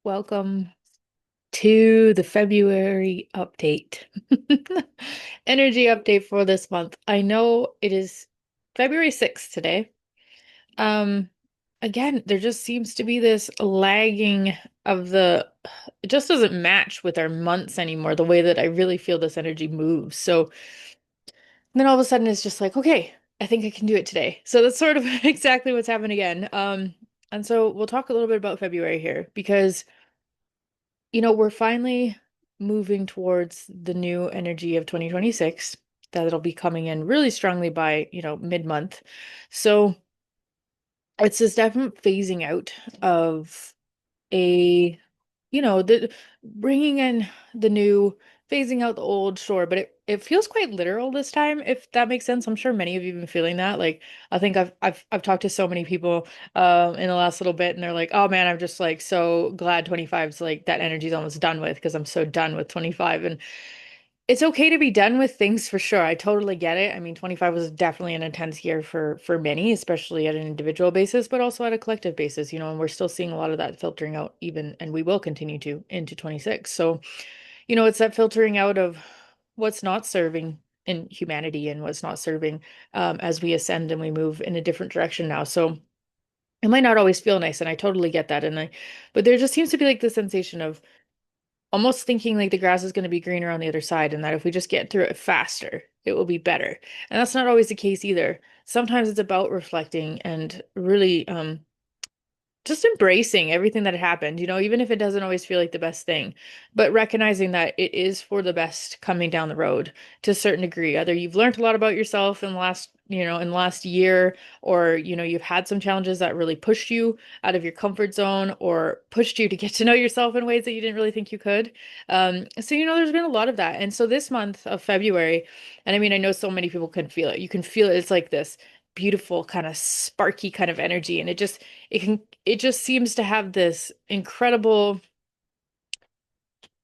Welcome to the February update. Energy update for this month. I know it is February 6th today. Um, Again, there just seems to be this lagging of it just doesn't match with our months anymore, the way that I really feel this energy moves. So then all of a sudden it's just like, okay, I think I can do it today. So that's sort of exactly what's happened again. And so we'll talk a little bit about February here because we're finally moving towards the new energy of 2026 that'll be coming in really strongly by, mid-month. So it's this definite phasing out of a the bringing in the new, phasing out the old, sure, but it feels quite literal this time, if that makes sense. I'm sure many of you have been feeling that. Like, I think I've talked to so many people in the last little bit, and they're like, "Oh man, I'm just like so glad 25's like that energy's almost done with because I'm so done with 25." And it's okay to be done with things for sure. I totally get it. I mean, 25 was definitely an intense year for many, especially at an individual basis, but also at a collective basis, and we're still seeing a lot of that filtering out even, and we will continue to into 26. So, it's that filtering out of what's not serving in humanity and what's not serving as we ascend and we move in a different direction now. So it might not always feel nice, and I totally get that. But there just seems to be like the sensation of almost thinking like the grass is going to be greener on the other side, and that if we just get through it faster, it will be better. And that's not always the case either. Sometimes it's about reflecting and really just embracing everything that happened, even if it doesn't always feel like the best thing, but recognizing that it is for the best coming down the road to a certain degree. Either you've learned a lot about yourself in the last, in the last year, or, you've had some challenges that really pushed you out of your comfort zone or pushed you to get to know yourself in ways that you didn't really think you could. So, there's been a lot of that. And so this month of February, and I mean, I know so many people can feel it. You can feel it. It's like this beautiful kind of sparky kind of energy, and it just seems to have this incredible,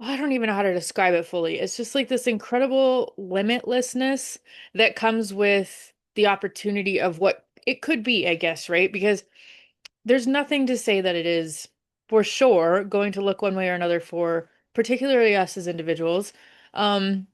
I don't even know how to describe it fully. It's just like this incredible limitlessness that comes with the opportunity of what it could be, I guess, right? Because there's nothing to say that it is for sure going to look one way or another for particularly us as individuals. Um,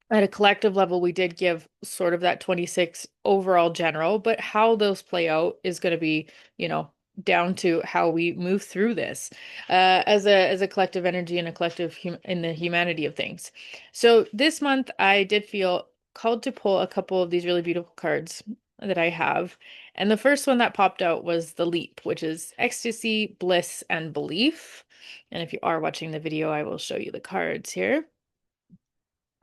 at a collective level, we did give sort of that 26 overall general, but how those play out is going to be, you know, down to how we move through this as a collective energy and a collective in the humanity of things. So this month, I did feel called to pull a couple of these really beautiful cards that I have. And the first one that popped out was the leap, which is ecstasy, bliss, and belief. And if you are watching the video, I will show you the cards here.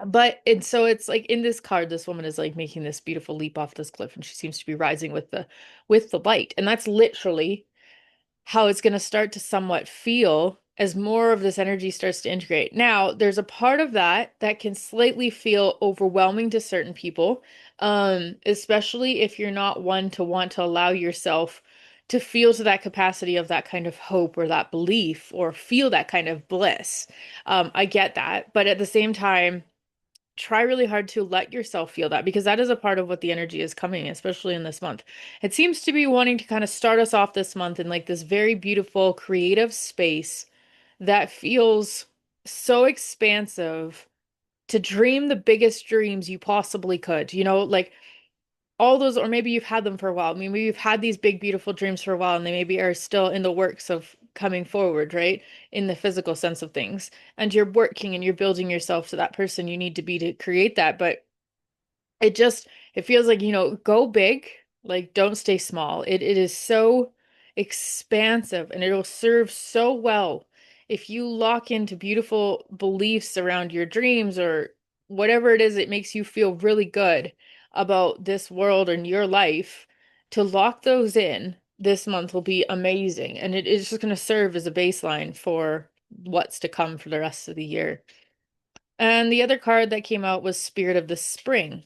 But and so it's like in this card, this woman is like making this beautiful leap off this cliff, and she seems to be rising with the light. And that's literally how it's going to start to somewhat feel as more of this energy starts to integrate. Now, there's a part of that that can slightly feel overwhelming to certain people, especially if you're not one to want to allow yourself to feel to that capacity of that kind of hope or that belief or feel that kind of bliss. I get that, but at the same time, try really hard to let yourself feel that, because that is a part of what the energy is coming, especially in this month. It seems to be wanting to kind of start us off this month in like this very beautiful creative space that feels so expansive, to dream the biggest dreams you possibly could. Like all those, or maybe you've had them for a while. I mean, maybe you've had these big, beautiful dreams for a while, and they maybe are still in the works of coming forward, right? In the physical sense of things. And you're working and you're building yourself to that person you need to be to create that. But it just, it feels like, go big, like don't stay small. It is so expansive, and it'll serve so well if you lock into beautiful beliefs around your dreams or whatever it is that makes you feel really good about this world and your life. To lock those in this month will be amazing, and it is just going to serve as a baseline for what's to come for the rest of the year. And the other card that came out was Spirit of the Spring.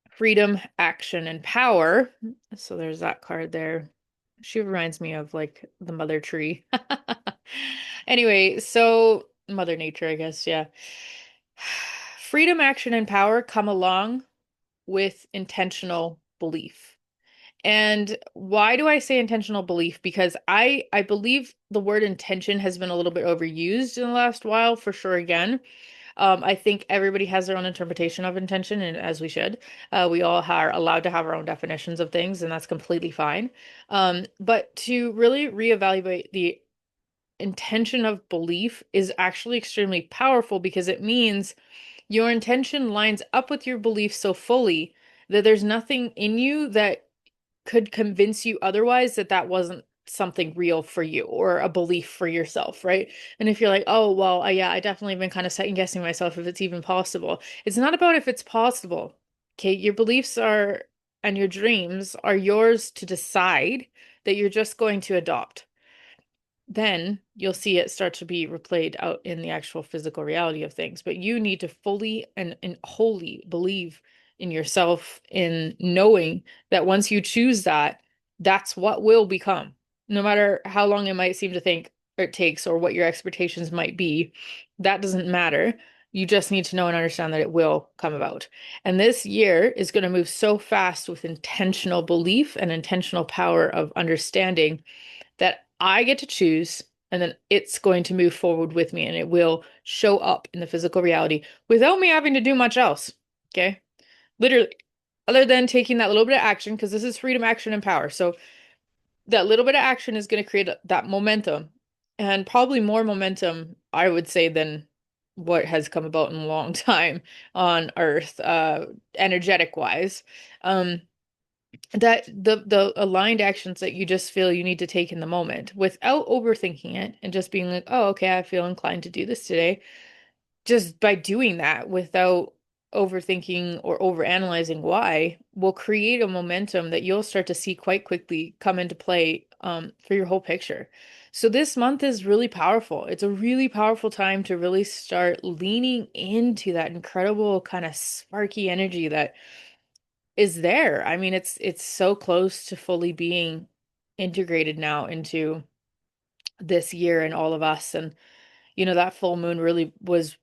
Freedom, action, and power. So there's that card there. She reminds me of like the mother tree. Anyway, so Mother Nature, I guess, yeah. Freedom, action, and power come along with intentional belief. And why do I say intentional belief? Because I believe the word intention has been a little bit overused in the last while, for sure again. I think everybody has their own interpretation of intention, and as we should. We all are allowed to have our own definitions of things, and that's completely fine. But to really reevaluate the intention of belief is actually extremely powerful because it means your intention lines up with your belief so fully that there's nothing in you that could convince you otherwise that that wasn't something real for you or a belief for yourself, right? And if you're like, oh, well, yeah, I definitely been kind of second guessing myself if it's even possible. It's not about if it's possible. Okay, your beliefs are and your dreams are yours to decide that you're just going to adopt. Then you'll see it start to be replayed out in the actual physical reality of things. But you need to fully and wholly believe in yourself, in knowing that once you choose that, that's what will become. No matter how long it might seem to think or it takes or what your expectations might be, that doesn't matter. You just need to know and understand that it will come about. And this year is going to move so fast with intentional belief and intentional power of understanding that I get to choose, and then it's going to move forward with me and it will show up in the physical reality without me having to do much else. Okay. Literally, other than taking that little bit of action, because this is freedom, action, and power. So that little bit of action is going to create that momentum and probably more momentum, I would say, than what has come about in a long time on Earth, energetic wise. Um, that the aligned actions that you just feel you need to take in the moment without overthinking it and just being like, oh, okay, I feel inclined to do this today. Just by doing that without overthinking or overanalyzing why will create a momentum that you'll start to see quite quickly come into play for your whole picture. So this month is really powerful. It's a really powerful time to really start leaning into that incredible kind of sparky energy that is there. I mean, it's so close to fully being integrated now into this year and all of us. And that full moon really was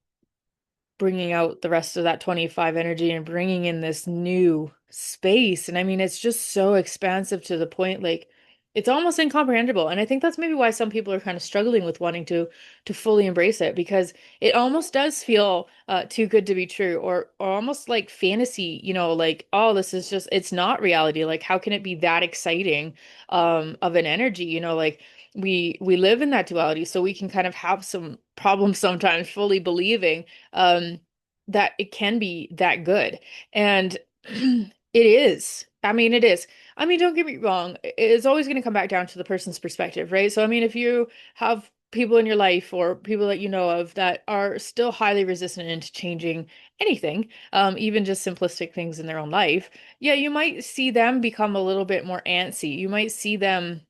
bringing out the rest of that 25 energy and bringing in this new space. And I mean, it's just so expansive to the point like it's almost incomprehensible. And I think that's maybe why some people are kind of struggling with wanting to fully embrace it because it almost does feel too good to be true or almost like fantasy, like, oh, this is just it's not reality. Like how can it be that exciting of an energy, like we live in that duality, so we can kind of have some problems sometimes fully believing that it can be that good. And it is. I mean, it is. I mean, don't get me wrong. It's always going to come back down to the person's perspective, right? So, I mean, if you have people in your life or people that you know of that are still highly resistant into changing anything, even just simplistic things in their own life, yeah, you might see them become a little bit more antsy. You might see them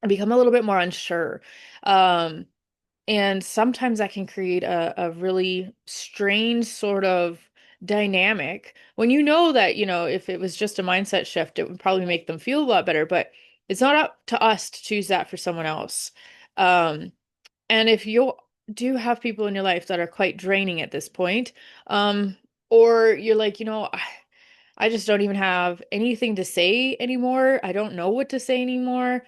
become a little bit more unsure. Um, and sometimes that can create a really strange sort of dynamic when you know that, if it was just a mindset shift, it would probably make them feel a lot better. But it's not up to us to choose that for someone else. Um, and if you do have people in your life that are quite draining at this point, or you're like, I just don't even have anything to say anymore. I don't know what to say anymore.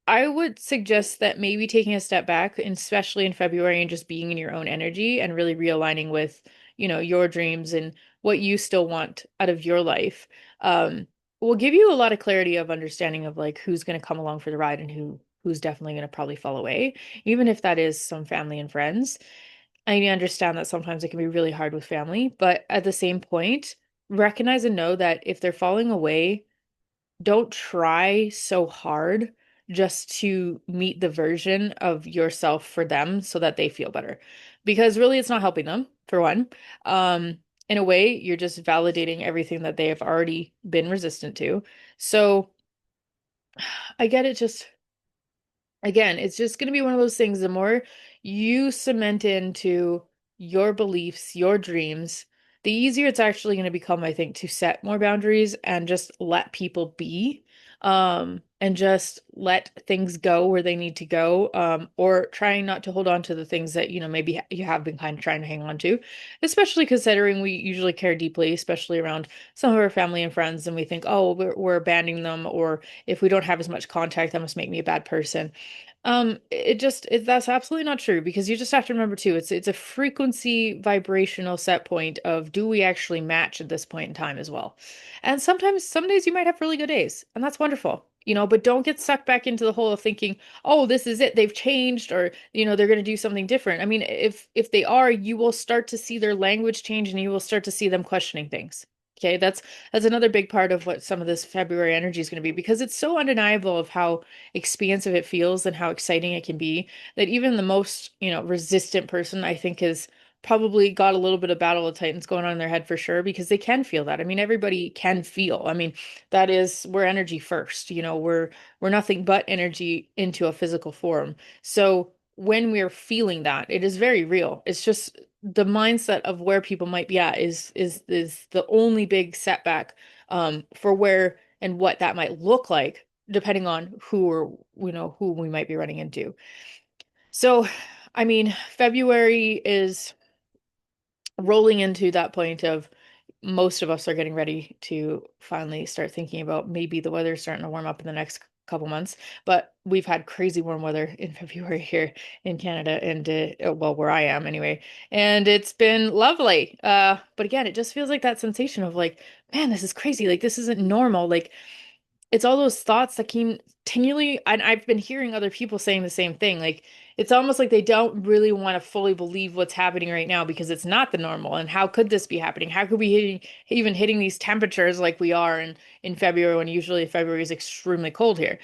I would suggest that maybe taking a step back, and especially in February, and just being in your own energy and really realigning with, your dreams and what you still want out of your life, will give you a lot of clarity of understanding of like who's going to come along for the ride and who's definitely going to probably fall away, even if that is some family and friends. I understand that sometimes it can be really hard with family, but at the same point, recognize and know that if they're falling away, don't try so hard just to meet the version of yourself for them so that they feel better. Because really, it's not helping them, for one. In a way, you're just validating everything that they have already been resistant to. So I get it, just again, it's just going to be one of those things. The more you cement into your beliefs, your dreams, the easier it's actually going to become, I think, to set more boundaries and just let people be. and just let things go where they need to go, or trying not to hold on to the things that, maybe you have been kind of trying to hang on to, especially considering we usually care deeply, especially around some of our family and friends, and we think, oh, we're abandoning them, or if we don't have as much contact, that must make me a bad person. That's absolutely not true, because you just have to remember too, it's a frequency vibrational set point of, do we actually match at this point in time as well? And sometimes, some days you might have really good days, and that's wonderful, but don't get sucked back into the hole of thinking, oh, this is it, they've changed, or, they're going to do something different. I mean, if they are, you will start to see their language change, and you will start to see them questioning things. Okay, that's another big part of what some of this February energy is going to be, because it's so undeniable of how expansive it feels and how exciting it can be, that even the most, resistant person, I think, has probably got a little bit of Battle of Titans going on in their head for sure, because they can feel that. I mean, everybody can feel. I mean, that is, we're energy first, we're nothing but energy into a physical form. So when we're feeling that, it is very real. It's just the mindset of where people might be at is the only big setback, for where and what that might look like, depending on who we might be running into. So, I mean, February is rolling into that point of, most of us are getting ready to finally start thinking about, maybe the weather's starting to warm up in the next couple months. But we've had crazy warm weather in February here in Canada, and well, where I am anyway, and it's been lovely. But again, it just feels like that sensation of like, man, this is crazy. Like, this isn't normal. Like, it's all those thoughts that continually, and I've been hearing other people saying the same thing. Like, it's almost like they don't really want to fully believe what's happening right now, because it's not the normal. And how could this be happening? How could we even hitting these temperatures like we are in February, when usually February is extremely cold here?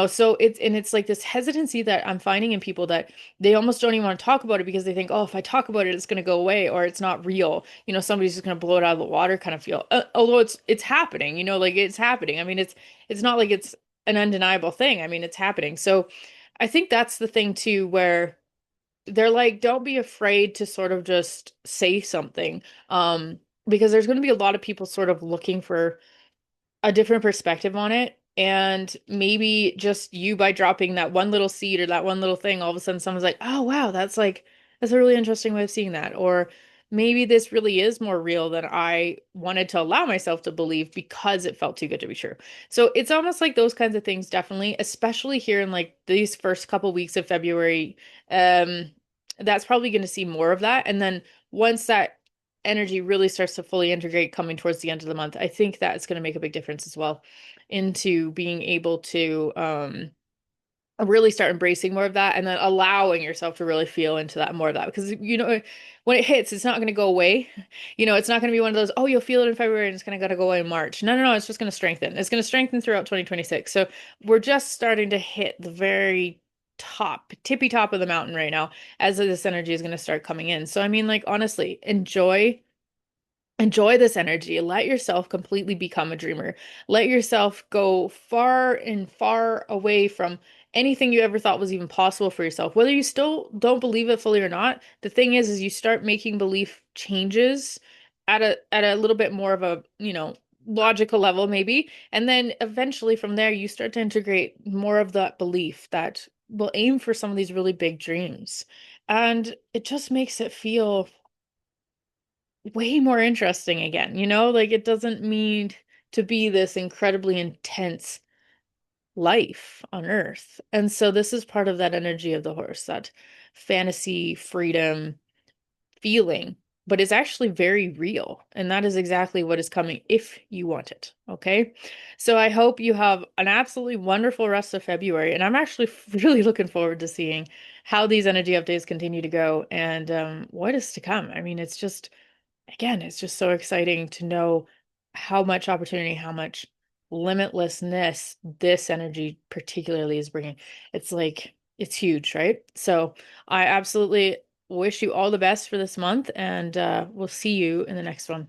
So it's like this hesitancy that I'm finding in people, that they almost don't even want to talk about it, because they think, oh, if I talk about it, it's going to go away, or it's not real. Somebody's just going to blow it out of the water kind of feel. Although it's happening, like it's happening. I mean, it's not like it's an undeniable thing. I mean, it's happening. So I think that's the thing too, where they're like, don't be afraid to sort of just say something. Because there's going to be a lot of people sort of looking for a different perspective on it. And maybe just you, by dropping that one little seed or that one little thing, all of a sudden someone's like, oh, wow, that's a really interesting way of seeing that. Or maybe this really is more real than I wanted to allow myself to believe, because it felt too good to be true. So it's almost like those kinds of things, definitely, especially here in like these first couple weeks of February. Um, that's probably going to see more of that. And then once that energy really starts to fully integrate coming towards the end of the month, I think that's going to make a big difference as well, into being able to really start embracing more of that, and then allowing yourself to really feel into that, more of that, because when it hits, it's not going to go away. It's not going to be one of those, oh, you'll feel it in February and it's going to gotta go away in March. No, no, no, it's just going to strengthen. It's going to strengthen throughout 2026. So we're just starting to hit the very tippy top of the mountain right now, as this energy is going to start coming in. So I mean, like, honestly, enjoy this energy. Let yourself completely become a dreamer. Let yourself go far and far away from anything you ever thought was even possible for yourself. Whether you still don't believe it fully or not, the thing is you start making belief changes at a little bit more of a, logical level maybe. And then eventually from there, you start to integrate more of that belief that will aim for some of these really big dreams. And it just makes it feel way more interesting again, like, it doesn't mean to be this incredibly intense life on Earth. And so this is part of that energy of the horse, that fantasy, freedom feeling, but it's actually very real. And that is exactly what is coming if you want it. Okay. So I hope you have an absolutely wonderful rest of February. And I'm actually really looking forward to seeing how these energy updates continue to go, and what is to come. I mean, it's just, again, it's just so exciting to know how much opportunity, how much limitlessness this energy particularly is bringing. It's like, it's huge, right? So I absolutely wish you all the best for this month, and we'll see you in the next one.